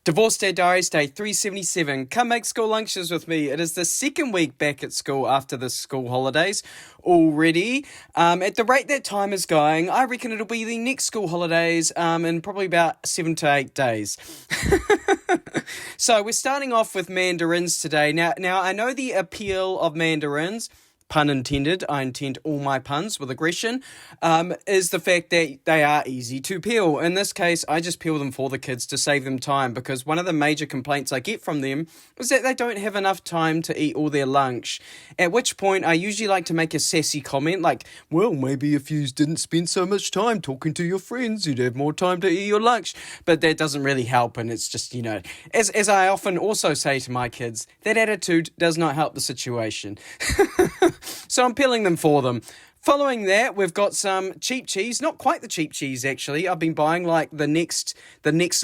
Divorce Dad Diaries Day 377. Come make school lunches with me. It is the second week back at school after the school holidays already. At the rate that time is going, I reckon it'll be the next school holidays in probably about 7 to 8 days. So we're starting off with mandarins today. Now I know the appeal of mandarins. Pun intended, I intend all my puns with aggression, is the fact that they are easy to peel. In this case, I just peel them for the kids to save them time, because one of the major complaints I get from them is that they don't have enough time to eat all their lunch. At which point, I usually like to make a sassy comment like, well, maybe if you didn't spend so much time talking to your friends, you'd have more time to eat your lunch. But that doesn't really help, and it's just, as I often also say to my kids, that attitude does not help the situation. So I'm peeling them for them. Following that, we've got some cheap cheese. Not quite the cheap cheese, actually. I've been buying like the next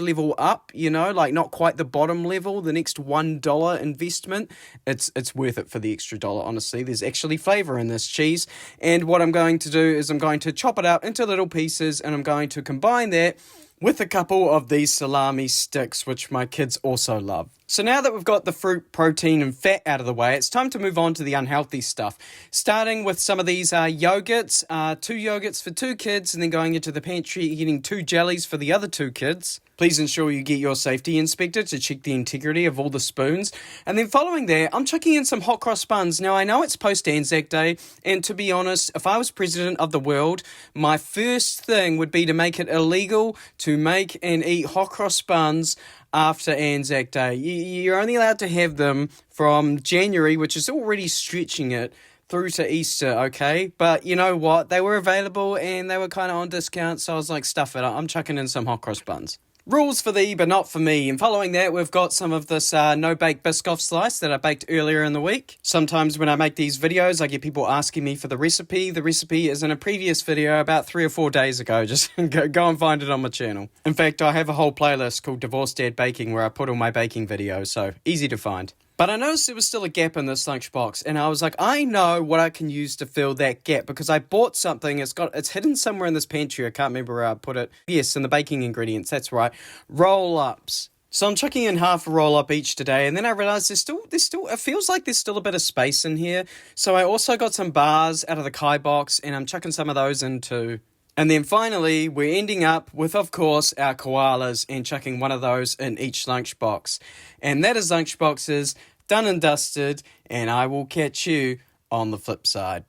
level up, like not quite the bottom level, the next $1 investment. It's worth it for the extra dollar, honestly. There's actually flavour in this cheese. And what I'm going to do is I'm going to chop it up into little pieces, and I'm going to combine that with a couple of these salami sticks, which my kids also love. So now that we've got the fruit, protein and fat out of the way, it's time to move on to the unhealthy stuff. Starting with some of these yogurts, 2 yogurts for 2 kids, and then going into the pantry, getting 2 jellies for the other 2 kids. Please ensure you get your safety inspector to check the integrity of all the spoons. And then following that, I'm chucking in some hot cross buns. Now, I know it's post-Anzac Day, and to be honest, if I was president of the world, my first thing would be to make it illegal to make and eat hot cross buns after Anzac Day. You're only allowed to have them from January, which is already stretching it, through to Easter, okay? But you know what? They were available and they were kind of on discount, so I was like, stuff it, I'm chucking in some hot cross buns. Rules for thee, but not for me. And following that, we've got some of this no-bake Biscoff slice that I baked earlier in the week. Sometimes when I make these videos, I get people asking me for the recipe. The recipe is in a previous video about 3 or 4 days ago. Just go and find it on my channel. In fact, I have a whole playlist called Divorce Dad Baking where I put all my baking videos, so easy to find. But I noticed there was still a gap in this lunchbox, and I was like, I know what I can use to fill that gap, because I bought something, it's hidden somewhere in this pantry, I can't remember where I put it. Yes, in the baking ingredients, that's right, roll-ups. So I'm chucking in half a roll-up each today, and then I realised there's still, it feels like there's still a bit of space in here, so I also got some bars out of the Kai box, and I'm chucking some of those in too. And then finally, we're ending up with, of course, our koalas and chucking one of those in each lunchbox. And that is lunchboxes done and dusted, and I will catch you on the flip side.